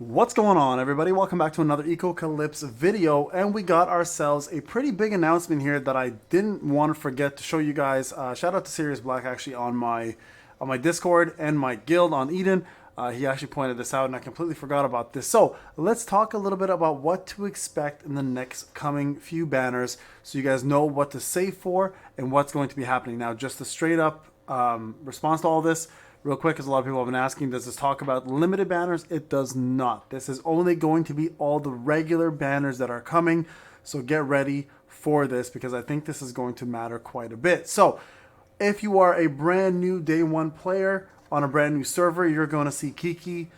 What's going on, everybody? Welcome back to another Echocalypse video, and we got ourselves a pretty big announcement here that I didn't want to forget to show you guys. Shout out to Sirius Black actually on my Discord and my guild on Eden. He actually pointed this out, and I completely forgot about this. So let's talk a little bit about what to expect in the next coming few banners, so you guys know what to save for and what's going to be happening. Now, just a straight up response to all this. Real quick, because a lot of people have been asking, does this talk about limited banners? It does not. This is only going to be all the regular banners that are coming. So get ready for this, because I think this is going to matter quite a bit. So if you are a brand new day one player on a brand new server, you're going to see Kiki,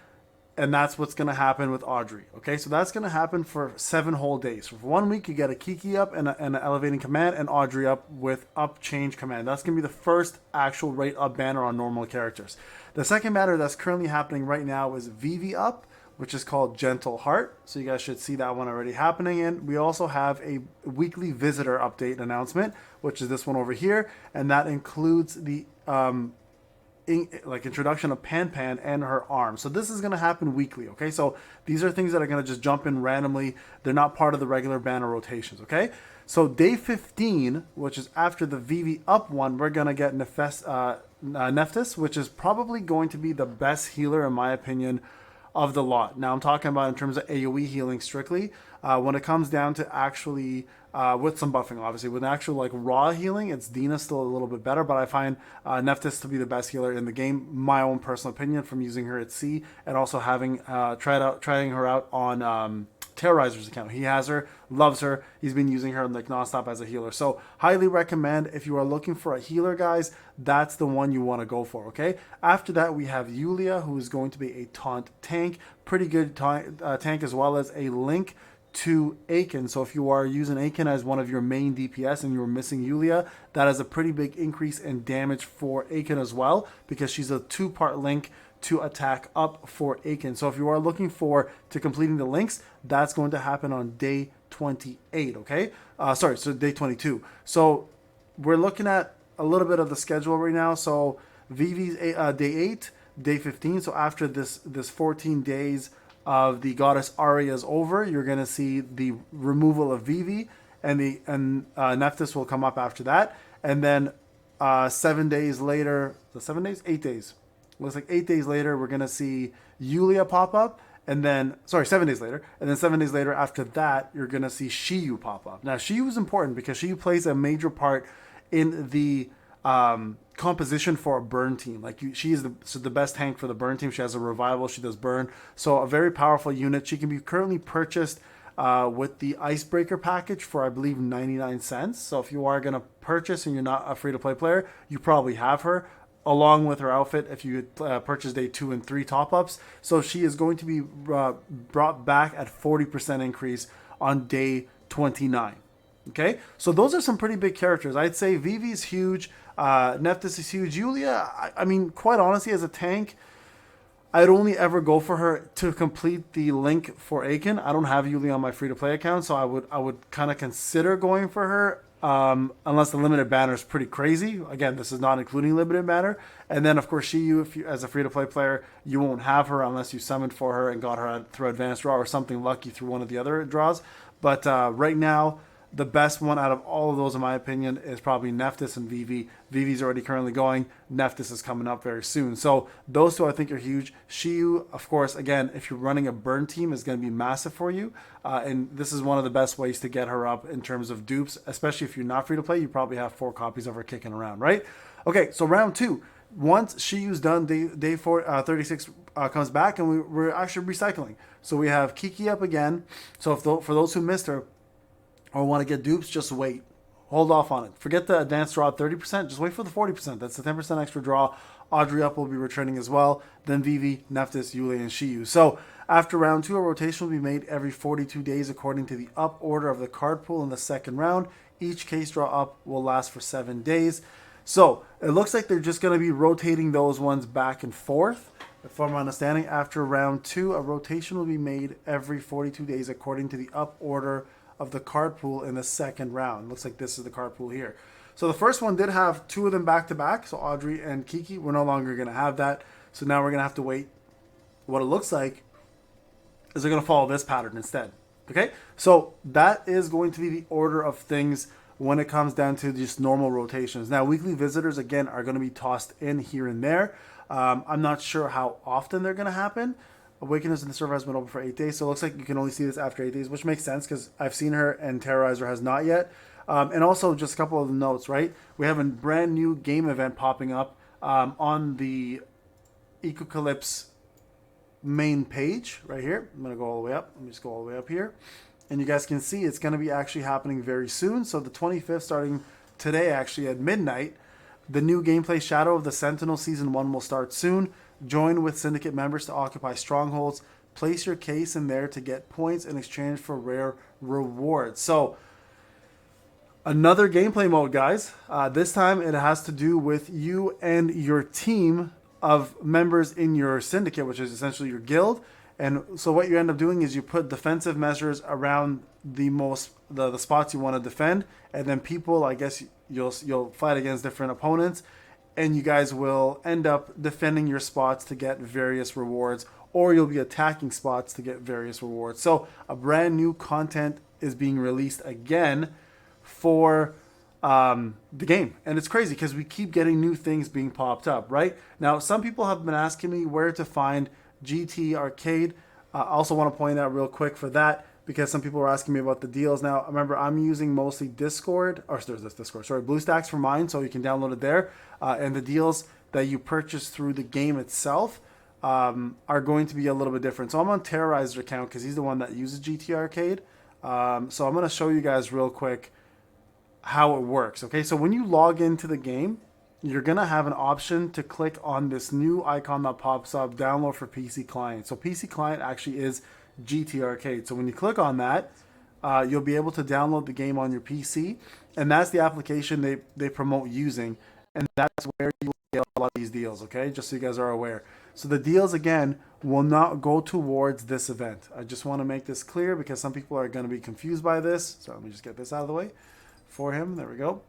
and that's what's going to happen with Audrey. Okay, so that's going to happen for 7 whole days. For 1 week, you get a Kiki up and an elevating command, and Audrey up with up change command. That's going to be the first actual rate up banner on normal characters. The second banner that's currently happening right now is Vivi up, which is called Gentle Heart. So you guys should see that one already happening. And we also have a weekly visitor update announcement, which is this one over here, and that includes the introduction of Pan Pan and her arm. So this is going to happen weekly. Okay, so these are things that are going to just jump in randomly. They're not part of the regular banner rotations. Okay, so day 15, which is after the Vivi up one, we're going to get Nephthys, which is probably going to be the best healer in my opinion of the lot. Now I'm talking about in terms of AoE healing strictly. When it comes down to actually with some buffing, obviously, with actual like raw healing, it's Dina still a little bit better, but I find Nephthys to be the best healer in the game. My own personal opinion from using her at C, and also having trying her out on Terrorizer's account. He has her, loves her. He's been using her like nonstop as a healer. So highly recommend if you are looking for a healer, guys. That's the one you want to go for. Okay. After that, we have Yulia, who is going to be a taunt tank, pretty good tank, as well as a link to Aiken. So if you are using Aiken as one of your main DPS and you're missing Yulia, that is a pretty big increase in damage for Aiken as well, because she's a 2-part link to attack up for Aiken. So if you are looking for to completing the links, that's going to happen on day 28. Okay, so day 22. So we're looking at a little bit of the schedule right now. So Vivi's day 8, day 15. So after this 14 days of the goddess Arya is over, you're going to see the removal of Vivi, and Nephthys will come up after that, and then 7 days later, 7 days, 8 days. Looks like 8 days later, we're going to see Yulia pop up, and then, 7 days later, and then 7 days later after that, you're going to see Shiyu pop up. Now, Shiyu is important because Shiyu plays a major part in the composition for a burn team. Like she is the best tank for the burn team. She has a revival. She does burn. So a very powerful unit. She can be currently purchased with the Icebreaker package for, I believe, 99 cents. So if you are going to purchase and you're not a free-to-play player, you probably have her, along with her outfit if you purchase day 2 and 3 top-ups. So she is going to be brought back at 40% increase on day 29. Okay, so those are some pretty big characters. I'd say Vivi is huge. Nephthys is huge. Yulia, I mean, quite honestly, as a tank, I'd only ever go for her to complete the link for Aiken. I don't have Yulia on my free-to-play account, so I would kind of consider going for her, unless the limited banner is pretty crazy. Again, this is not including limited banner. And then, of course, Shiyu, if you, as a free-to-play player, you won't have her unless you summoned for her and got her through advanced draw or something lucky through one of the other draws. But right now, the best one out of all of those, in my opinion, is probably Nephthys and Vivi. Vivi's already currently going. Nephthys is coming up very soon. So those two I think are huge. Shiyu, of course, again, if you're running a burn team, is going to be massive for you. And this is one of the best ways to get her up in terms of dupes, especially if you're not free to play. You probably have 4 copies of her kicking around, right? Okay, so round 2. Once Shiyu's done, day 36 comes back, and we're actually recycling. So we have Kiki up again. So for those who missed her, or want to get dupes, just wait. Hold off on it. Forget the advanced draw at 30%. Just wait for the 40%. That's the 10% extra draw. Audrey up will be returning as well. Then Vivi, Nephthys, Yulia, and Shiyu. So after round 2, a rotation will be made every 42 days according to the up order of the card pool in the second round. Each case draw up will last for 7 days. So it looks like they're just going to be rotating those ones back and forth. From my understanding, after round 2, a rotation will be made every 42 days according to the up order of the card pool in the second round. Looks like this is the card pool here. So the first one did have 2 of them back to back. So Audrey and Kiki, we're no longer going to have that. So now we're going to have to wait. What it looks like is they're going to follow this pattern instead. Okay, so that is going to be the order of things when it comes down to just normal rotations. Now, weekly visitors, again, are going to be tossed in here and there. I'm not sure how often they're going to happen. Awakeners in the server has been open for 8 days, so it looks like you can only see this after 8 days, which makes sense because I've seen her and Terrorizer has not yet. And also, just a couple of notes, right? We have a brand new game event popping up on the Echocalypse main page right here. I'm going to go all the way up. Let me just go all the way up here. And you guys can see it's going to be actually happening very soon. So the 25th, starting today, actually at midnight, the new gameplay Shadow of the Sentinel Season 1 will start soon. Join with Syndicate members to occupy strongholds. Place your case in there to get points in exchange for rare rewards. So another gameplay mode, guys. This time it has to do with you and your team of members in your syndicate, which is essentially your guild. And so what you end up doing is you put defensive measures around the spots you want to defend, and then people, I guess you'll fight against different opponents, and you guys will end up defending your spots to get various rewards, or you'll be attacking spots to get various rewards. So a brand new content is being released again for the game, and it's crazy because we keep getting new things being popped up. Right now, some people have been asking me where to find GT Arcade. I also want to point out real quick for that, because some people are asking me about the deals. Now, remember, I'm using mostly Discord, or there's this Discord, sorry, BlueStacks for mine, so you can download it there. And the deals that you purchase through the game itself are going to be a little bit different. So I'm on Terrorizer's account because he's the one that uses GT Arcade. So I'm going to show you guys real quick how it works. Okay, so when you log into the game, you're going to have an option to click on this new icon that pops up, download for PC Client. So PC Client actually is GT Arcade. So when you click on that, you'll be able to download the game on your PC, and that's the application they promote using, and that's where you will get a lot of these deals, okay? Just so you guys are aware. So the deals, again, will not go towards this event. I just want to make this clear because some people are going to be confused by this. So let me just get this out of the way for him. There we go.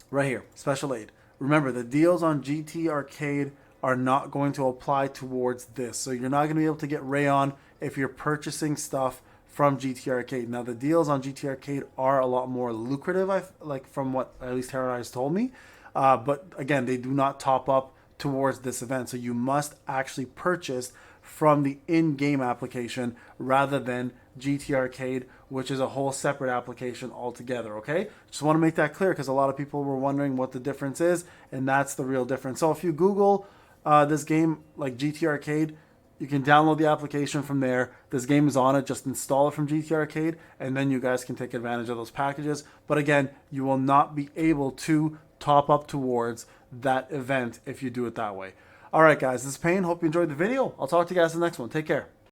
Right here, special aid. Remember, the deals on GT Arcade are not going to apply towards this. So you're not going to be able to get Rayon if you're purchasing stuff from GT Arcade. Now, the deals on GT Arcade are a lot more lucrative, like from what at least Terrorize told me. But again, they do not top up towards this event. So you must actually purchase from the in-game application rather than GT Arcade, which is a whole separate application altogether, okay? Just want to make that clear because a lot of people were wondering what the difference is, and that's the real difference. So if you Google this game like GT Arcade, you can download the application from there. This game is on it. Just install it from GT Arcade, and then you guys can take advantage of those packages. But again, you will not be able to top up towards that event if you do it that way. All right, guys, this is Payne. Hope you enjoyed the video. I'll talk to you guys in the next one. Take care.